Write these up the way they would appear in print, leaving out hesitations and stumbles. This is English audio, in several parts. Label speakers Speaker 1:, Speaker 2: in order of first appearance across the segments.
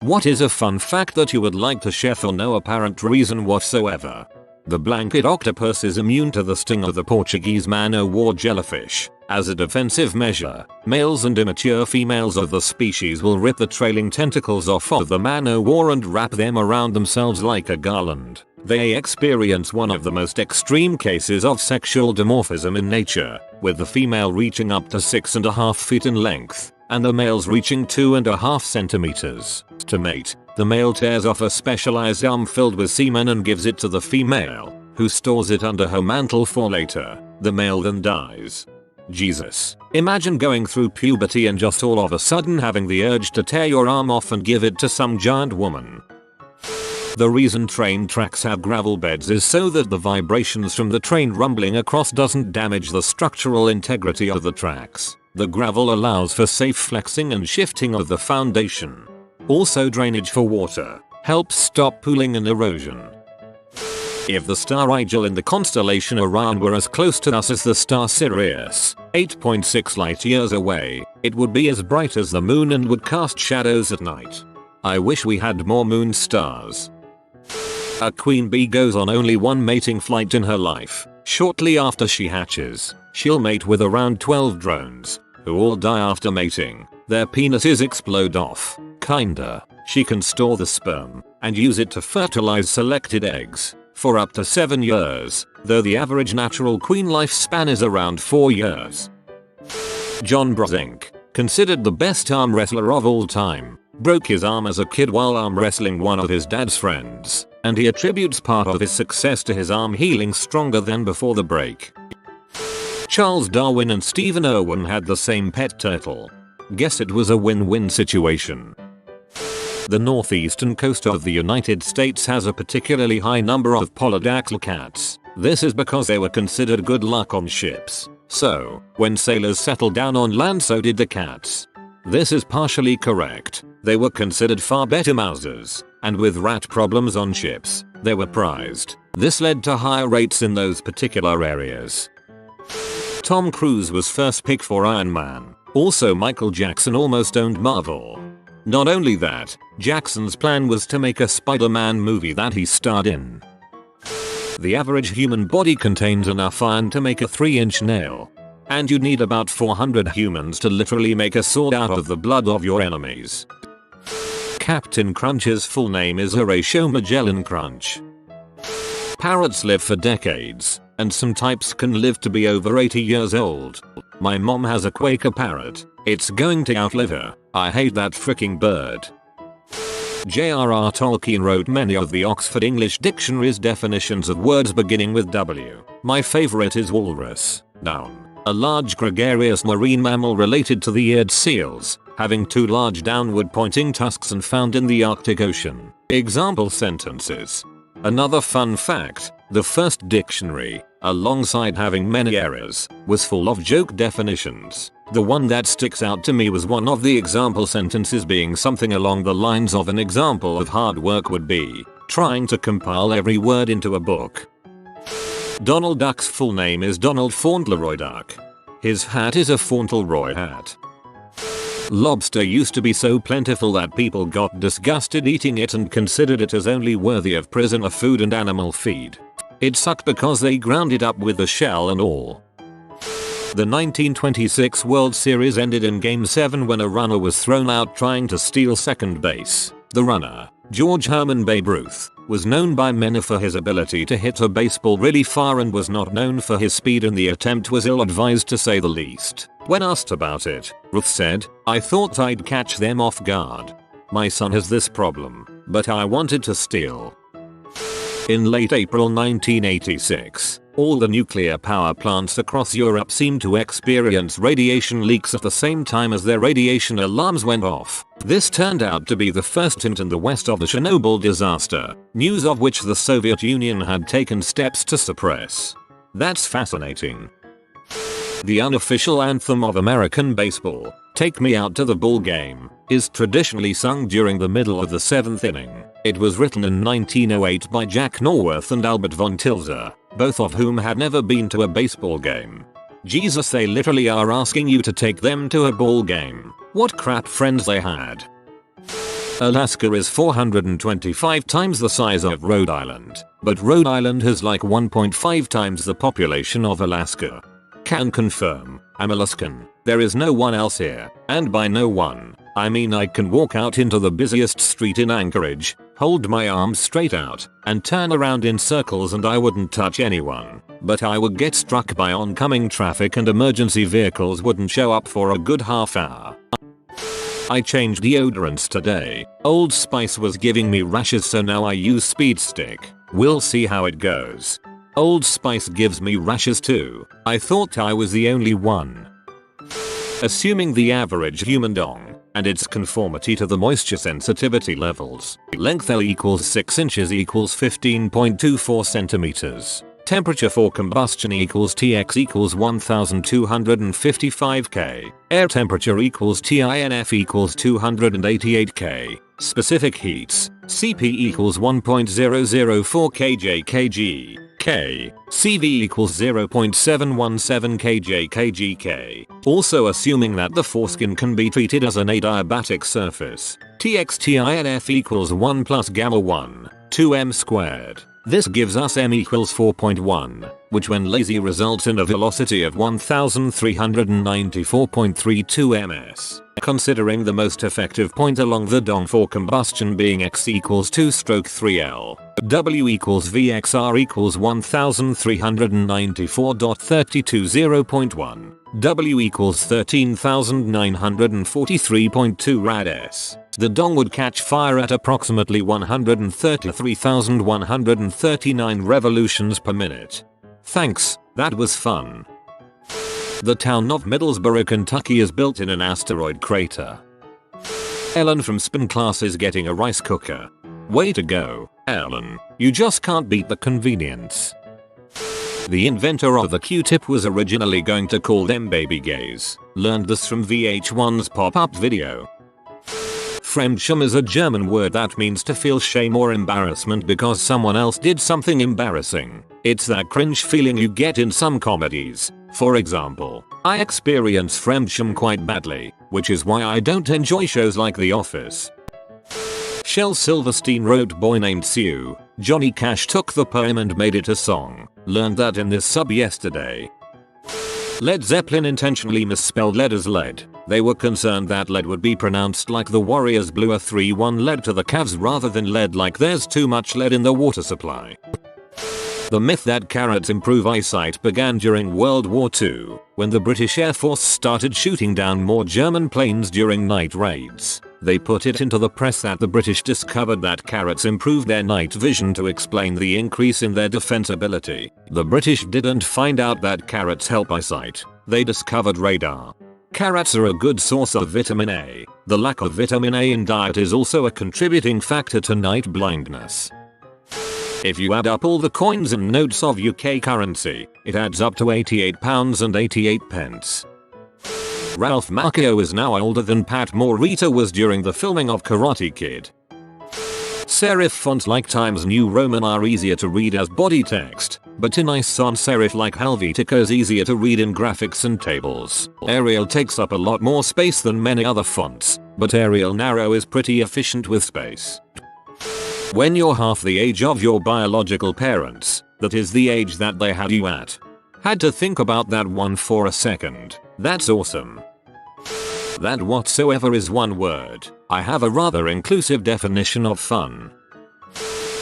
Speaker 1: What is a fun fact that you would like to share for no apparent reason whatsoever? The blanket octopus is immune to the sting of the Portuguese man-o'-war jellyfish. As a defensive measure, males and immature females of the species will rip the trailing tentacles off of the man-o'-war and wrap them around themselves like a garland. They experience one of the most extreme cases of sexual dimorphism in nature, with the female reaching up to 6.5 feet in length, and the males reaching 2.5 centimeters. To mate, the male tears off a specialized arm filled with semen and gives it to the female, who stores it under her mantle for later. The male then dies. Jesus. Imagine going through puberty and just all of a sudden having the urge to tear your arm off and give it to some giant woman. The reason train tracks have gravel beds is so that the vibrations from the train rumbling across doesn't damage the structural integrity of the tracks. The gravel allows for safe flexing and shifting of the foundation. Also, drainage for water helps stop pooling and erosion. If the star Rigel in the constellation Orion were as close to us as the star Sirius, 8.6 light years away, it would be as bright as the moon and would cast shadows at night. I wish we had more moon stars. A queen bee goes on only one mating flight in her life. Shortly after she hatches, she'll mate with around 12 drones, who all die after mating. Their penises explode off. Kinda. She can store the sperm and use it to fertilize selected eggs for up to 7 years, though the average natural queen lifespan is around 4 years. John Brozink, considered the best arm wrestler of all time, broke his arm as a kid while arm wrestling one of his dad's friends, and he attributes part of his success to his arm healing stronger than before the break. Charles Darwin and Stephen Irwin had the same pet turtle. Guess it was a win-win situation. The northeastern coast of the United States has a particularly high number of polydactyl cats. This is because they were considered good luck on ships. So, when sailors settled down on land, so did the cats. This is partially correct. They were considered far better mousers, and with rat problems on ships, they were prized. This led to higher rates in those particular areas. Tom Cruise was first picked for Iron Man. Also, Michael Jackson almost owned Marvel. Not only that, Jackson's plan was to make a Spider-Man movie that he starred in. The average human body contains enough iron to make a 3-inch nail. And you'd need about 400 humans to literally make a sword out of the blood of your enemies. Captain Crunch's full name is Horatio Magellan Crunch. Parrots live for decades, and some types can live to be over 80 years old. My mom has a Quaker parrot. It's going to outlive her. I hate that freaking bird. J.R.R. Tolkien wrote many of the Oxford English Dictionary's definitions of words beginning with W. My favorite is walrus. Noun. A large gregarious marine mammal related to the eared seals, having 2 large downward pointing tusks and found in the Arctic Ocean. Example sentences. Another fun fact, the first dictionary, alongside having many errors, was full of joke definitions. The one that sticks out to me was one of the example sentences being something along the lines of an example of hard work would be trying to compile every word into a book. Donald Duck's full name is Donald Fauntleroy Duck. His hat is a Fauntleroy hat. Lobster used to be so plentiful that people got disgusted eating it and considered it as only worthy of prisoner food and animal feed. It sucked because they ground it up with the shell and all. The 1926 World Series ended in Game 7 when a runner was thrown out trying to steal second base. The runner, George Herman Babe Ruth, was known by many for his ability to hit a baseball really far and was not known for his speed, and the attempt was ill-advised to say the least. When asked about it, Ruth said, "I thought I'd catch them off guard. My son has this problem, but I wanted to steal." In late April 1986, all the nuclear power plants across Europe seemed to experience radiation leaks at the same time as their radiation alarms went off. This turned out to be the first hint in the west of the Chernobyl disaster, news of which the Soviet Union had taken steps to suppress. That's fascinating. The unofficial anthem of American baseball, "Take Me Out to the Ball Game," is traditionally sung during the middle of the 7th inning. It was written in 1908 by Jack Norworth and Albert von Tilzer, both of whom had never been to a baseball game. Jesus, they literally are asking you to take them to a ball game. What crap friends they had. Alaska is 425 times the size of Rhode Island, but Rhode Island has like 1.5 times the population of Alaska. Can confirm, I'm Alaskan, there is no one else here, and by no one, I mean I can walk out into the busiest street in Anchorage, hold my arms straight out, and turn around in circles and I wouldn't touch anyone, but I would get struck by oncoming traffic and emergency vehicles wouldn't show up for a good half hour. I changed deodorants today. Old Spice was giving me rashes, so now I use Speed Stick. We'll see how it goes. Old Spice gives me rashes too. I thought I was the only one. Assuming the average human dong and its conformity to the moisture sensitivity levels. Length L equals 6 inches equals 15.24 centimeters. Temperature for combustion equals Tx equals 1255 K. Air temperature equals TINF equals 288 K. Specific heats. Cp equals 1.004 kJ kg. K. Cv equals 0.717 kJ kg K. Also assuming that the foreskin can be treated as an adiabatic surface. TXTINF equals 1 plus gamma 1, 2m squared. This gives us m equals 4.1, which when lazy results in a velocity of 1394.32 ms. Considering the most effective point along the dong for combustion being x equals 2/3L, W equals VXR equals 1394.32 0.1, W equals 13,943.2 rads. The dong would catch fire at approximately 133,139 revolutions per minute. Thanks, that was fun. The town of Middlesboro, Kentucky is built in an asteroid crater. Ellen from spin class is getting a rice cooker. Way to go, Ellen. You just can't beat the convenience. The inventor of the Q-tip was originally going to call them baby gays. Learned this from VH1's pop-up video. Fremdscham is a German word that means to feel shame or embarrassment because someone else did something embarrassing. It's that cringe feeling you get in some comedies. For example, I experience Fremdscham quite badly, which is why I don't enjoy shows like The Office. Shel Silverstein wrote Boy Named Sue. Johnny Cash took the poem and made it a song. Learned that in this sub yesterday. Led Zeppelin intentionally misspelled lead as lead. They were concerned that lead would be pronounced like the Warriors blew a 3-1 lead to the Cavs rather than lead like there's too much lead in the water supply. The myth that carrots improve eyesight began during World War II, when the British Air Force started shooting down more German planes during night raids. They put it into the press that the British discovered that carrots improved their night vision to explain the increase in their defense ability. The British didn't find out that carrots help eyesight. They discovered radar. Carrots are a good source of vitamin A. The lack of vitamin A in diet is also a contributing factor to night blindness. If you add up all the coins and notes of UK currency, it adds up to £88 and 88 pence. Ralph Macchio is now older than Pat Morita was during the filming of Karate Kid. Serif fonts like Times New Roman are easier to read as body text, but in sans serif like Helvetica is easier to read in graphics and tables. Arial takes up a lot more space than many other fonts, but Arial Narrow is pretty efficient with space. When you're half the age of your biological parents, that is the age that they had you at. Had to think about that one for a second. That's awesome. That whatsoever is one word. I have a rather inclusive definition of fun.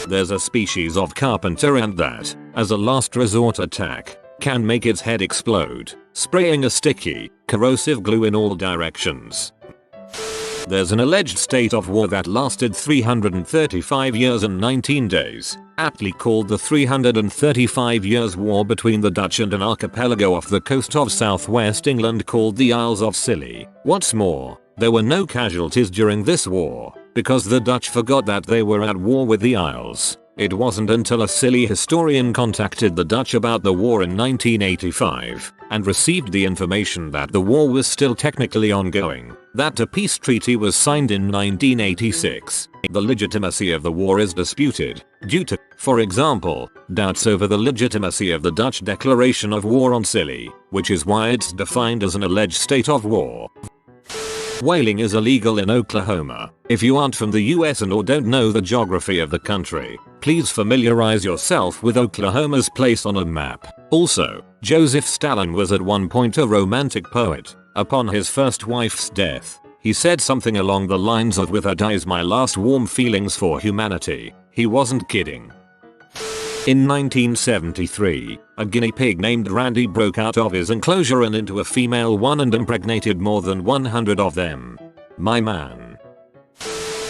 Speaker 1: There's a species of carpenter and that, as a last resort attack, can make its head explode, spraying a sticky, corrosive glue in all directions. There's an alleged state of war that lasted 335 years and 19 days, aptly called the 335 Years' War between the Dutch and an archipelago off the coast of southwest England called the Isles of Scilly. What's more, there were no casualties during this war, because the Dutch forgot that they were at war with the Isles. It wasn't until a Scilly historian contacted the Dutch about the war in 1985 and received the information that the war was still technically ongoing, that a peace treaty was signed in 1986. The legitimacy of the war is disputed, due to, for example, doubts over the legitimacy of the Dutch declaration of war on Scilly, which is why it's defined as an alleged state of war. Whaling is illegal in Oklahoma. If you aren't from the US and or don't know the geography of the country, please familiarize yourself with Oklahoma's place on a map. Also, Joseph Stalin was at one point a romantic poet. Upon his first wife's death, he said something along the lines of "with her dies my last warm feelings for humanity." He wasn't kidding. In 1973, a guinea pig named Randy broke out of his enclosure and into a female one and impregnated more than 100 of them. My man.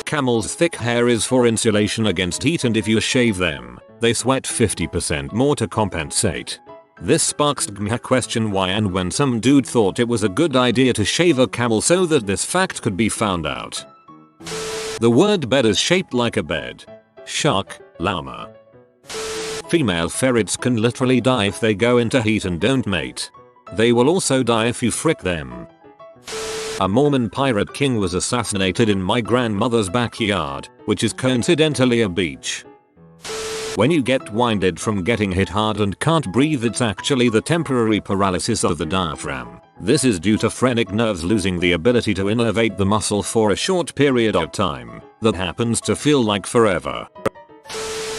Speaker 1: Camels' thick hair is for insulation against heat, and if you shave them, they sweat 50% more to compensate. This sparks a question why and when some dude thought it was a good idea to shave a camel so that this fact could be found out. The word bed is shaped like a bed. Shark, llama. Female ferrets can literally die if they go into heat and don't mate. They will also die if you frick them. A Mormon pirate king was assassinated in my grandmother's backyard, which is coincidentally a beach. When you get winded from getting hit hard and can't breathe, it's actually the temporary paralysis of the diaphragm. This is due to phrenic nerves losing the ability to innervate the muscle for a short period of time that happens to feel like forever.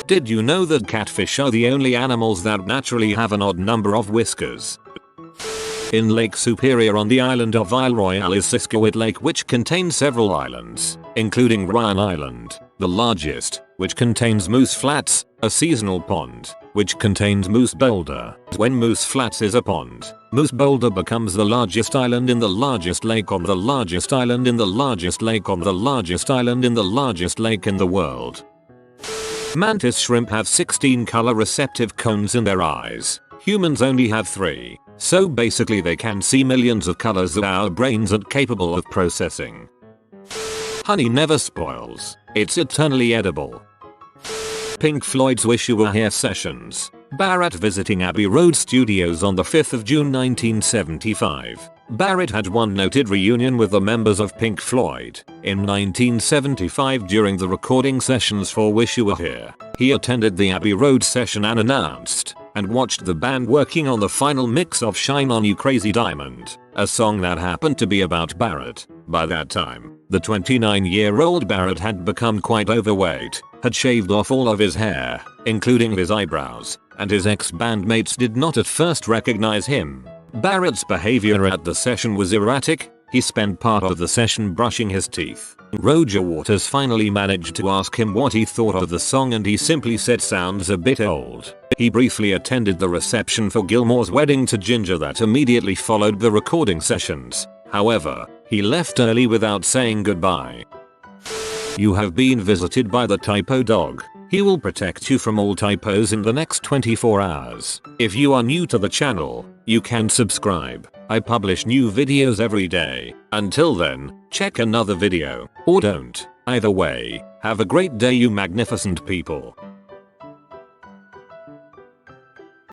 Speaker 1: Did you know that catfish are the only animals that naturally have an odd number of whiskers? In Lake Superior on the island of Isle Royale is Siskiyou Lake, which contains several islands, including Ryan Island, the largest, which contains Moose Flats, a seasonal pond, which contains Moose Boulder. When Moose Flats is a pond, Moose Boulder becomes the largest island in the largest lake on the largest island in the largest lake on the largest island in the largest lake in the world. Mantis shrimp have 16 color receptive cones in their eyes. Humans only have 3, so basically they can see millions of colors that our brains aren't capable of processing. Honey never spoils. It's eternally edible. Pink Floyd's Wish You Were Here sessions. Barrett visiting Abbey Road Studios on the 5th of June 1975. Barrett had one noted reunion with the members of Pink Floyd in 1975 during the recording sessions for Wish You Were Here. He attended the Abbey Road session and announced and watched the band working on the final mix of Shine On You Crazy Diamond, a song that happened to be about Barrett. By that time, the 29-year-old Barrett had become quite overweight, had shaved off all of his hair, including his eyebrows, and his ex-bandmates did not at first recognize him. Barrett's behavior at the session was erratic. He spent part of the session brushing his teeth. Roger Waters finally managed to ask him what he thought of the song, and he simply said sounds a bit old. He briefly attended the reception for Gilmore's wedding to Ginger that immediately followed the recording sessions. However, he left early without saying goodbye. You have been visited by the typo dog. He will protect you from all typos in the next 24 hours. If you are new to the channel, you can subscribe. I publish new videos every day. Until then, check another video, or don't. Either way, have a great day, you magnificent people.